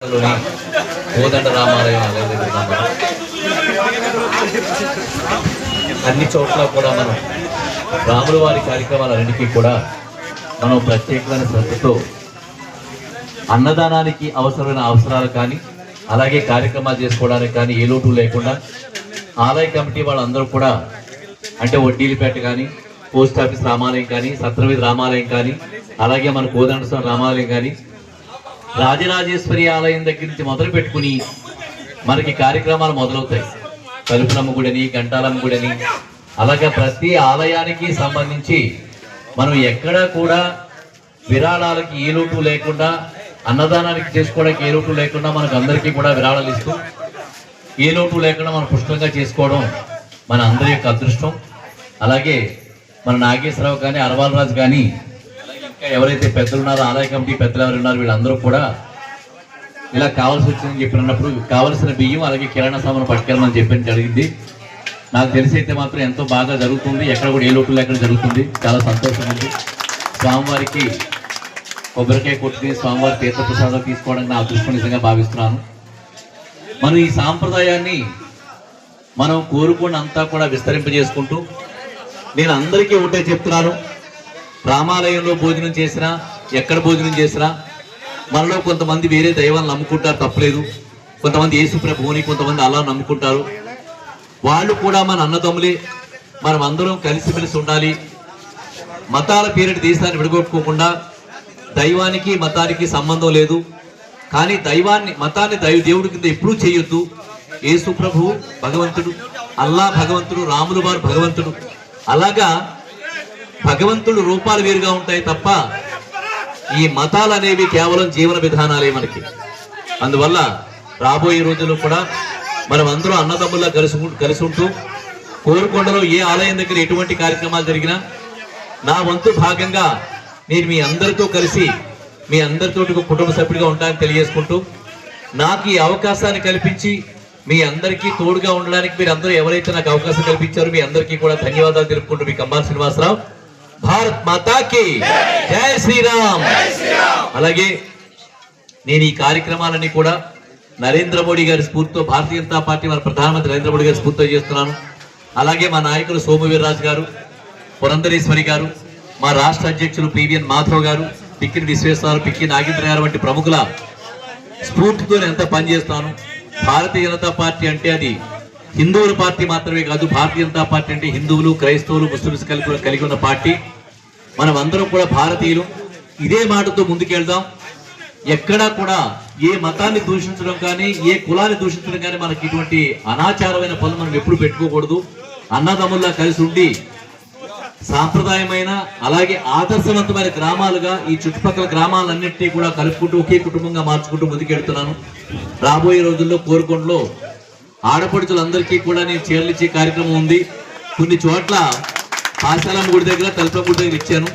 కోదండ రామాలయం అన్ని చోట్ల కూడా మనం రాముల వారి కార్యక్రమాలన్నిటికీ కూడా మనం ప్రత్యేకమైన శ్రద్ధతో అన్నదానానికి అవసరమైన అవసరాలు కానీ అలాగే కార్యక్రమాలు చేసుకోవడానికి కానీ ఏ లోటు లేకుండా ఆలయ కమిటీ వాళ్ళందరూ కూడా అంటే వడ్డీలపేట కానీ పోస్ట్ ఆఫీస్ రామాలయం కానీ సత్రవీధి రామాలయం కానీ అలాగే మన కోదండ స్వామి రామాలయం కానీ రాజరాజేశ్వరి ఆలయం దగ్గర నుంచి మొదలు పెట్టుకుని మనకి కార్యక్రమాలు మొదలవుతాయి. కలుపులమ్మ గుడని గంటాలమ్మ గుడని అలాగే ప్రతి ఆలయానికి సంబంధించి మనం ఎక్కడా కూడా విరాళాలకి ఏ లోటు లేకుండా అన్నదానానికి చేసుకోవడానికి ఏ లోటు లేకుండా మనకు అందరికీ కూడా విరాళాలు ఇస్తూ ఏ లోటు లేకుండా మనం పుష్కలంగా చేసుకోవడం మన అందరి యొక్క అదృష్టం. అలాగే మన నాగేశ్వరరావు కానీ అరవాలరాజు కానీ ఇంకా ఎవరైతే పెద్దలు ఉన్నారో ఆలయ కమిటీ పెద్దలు ఎవరు ఉన్నారో వీళ్ళందరూ కూడా ఇలా కావాల్సి వచ్చిందని చెప్పినప్పుడు కావలసిన బియ్యం అలాగే కిరాణా సామాను పట్టుకెళ్ళమని చెప్పని జరిగింది. నాకు తెలిసి అయితే మాత్రం ఎంతో బాగా జరుగుతుంది, ఎక్కడ కూడా ఏ లోటు లేకుండా జరుగుతుంది. చాలా సంతోషం ఉంది. స్వామివారికి కొబ్బరికాయ కొట్టుకుని స్వామివారి తీర్థప్రసాదాలు తీసుకోవడానికి నా అదృష్టం నిజంగా భావిస్తున్నాను. మనం ఈ సాంప్రదాయాన్ని మనం కోరుకున్నంతా కూడా విస్తరింపజేసుకుంటూ నేను అందరికీ ఒకటే చెప్తున్నాను, రామాలయంలో భోజనం చేసినా ఎక్కడ భోజనం చేసినా మనలో కొంతమంది వేరే దైవాలను నమ్ముకుంటారు, తప్పలేదు. కొంతమంది యేసుప్రభువుని కొంతమంది అల్లా నమ్ముకుంటారు. వాళ్ళు కూడా మన అన్నదమ్ములే, మనం అందరం కలిసిమెలిసి ఉండాలి. మతాల పేరిట దేశాన్ని విడగొట్టుకోకుండా దైవానికి మతానికి సంబంధం లేదు. కానీ మతాన్ని దేవుడి కింద ఎప్పుడూ చేయొద్దు. యేసుప్రభువు భగవంతుడు, అల్లా భగవంతుడు, రాములు వారు భగవంతుడు. అలాగా భగవంతుడు రూపాలు వేరుగా ఉంటాయి తప్ప ఈ మతాలు అనేవి కేవలం జీవన విధానాలే మనకి. అందువల్ల రాబోయే రోజుల్లో కూడా మనం అందరూ అన్నదమ్ముల్లా కలిసి ఉంటూ కోరుకొండలో ఏ ఆలయం దగ్గర ఎటువంటి కార్యక్రమాలు జరిగినా నా వంతు భాగంగా నేను మీ అందరితో కలిసి మీ అందరితోటి కుటుంబ సభ్యుడిగా ఉంటానని తెలియజేసుకుంటూ నాకు ఈ అవకాశాన్ని కల్పించి మీ అందరికీ తోడుగా ఉండడానికి మీరు అందరూ ఎవరైతే నాకు అవకాశం కల్పించారో మీ అందరికీ కూడా ధన్యవాదాలు తెలుపుకుంటూ మీ కంబాల శ్రీనివాసరావు. భారత్ మాతాకి జై శ్రీరామ్. అలాగే నేను ఈ కార్యక్రమాలన్నీ కూడా నరేంద్ర మోడీ గారి స్ఫూర్తితో, భారతీయ జనతా పార్టీ మన ప్రధానమంత్రి నరేంద్ర మోడీ గారి స్ఫూర్తితో చేస్తున్నాను. అలాగే మా నాయకులు సోమవీర్రాజు గారు, పురంధరేశ్వరి గారు, మా రాష్ట్ర అధ్యక్షులు పివిఎన్ మాధవ్ గారు, పిక్కిని విశ్వేశ్వరరావు, పిక్కి నాగేంద్ర గారు వంటి ప్రముఖుల స్ఫూర్తితో ఎంత పనిచేస్తాను. భారతీయ జనతా పార్టీ అంటే అది హిందువుల పార్టీ మాత్రమే కాదు, భారతీయ జనతా పార్టీ అంటే హిందువులు, క్రైస్తవులు, ముస్లింస్ కలిగి ఉన్న పార్టీ. మనం అందరం కూడా భారతీయులు. ఇదే మాటతో ముందుకెళ్దాం. ఎక్కడా కూడా ఏ మతాన్ని దూషించడం కానీ ఏ కులాన్ని దూషించడం కానీ మనకి ఇటువంటి అనాచారమైన పనులు మనం ఎప్పుడు పెట్టుకోకూడదు. అన్నదమ్ముల్లా కలిసి ఉండి సాంప్రదాయమైన అలాగే ఆదర్శవంతమైన గ్రామాలుగా ఈ చుట్టుపక్కల గ్రామాలన్నింటినీ కూడా కలుపుకుంటూ ఒకే కుటుంబంగా మార్చుకుంటూ ముందుకెళ్తున్నాను. రాబోయే రోజుల్లో కోరుకొండలో ఆడపడుచులందరికీ కూడా నేను చీరలిచ్చే కార్యక్రమం ఉంది. కొన్ని చోట్ల ఆశాలమ్మ గుడి దగ్గర, తలుపుల గుడి దగ్గర ఇచ్చాను.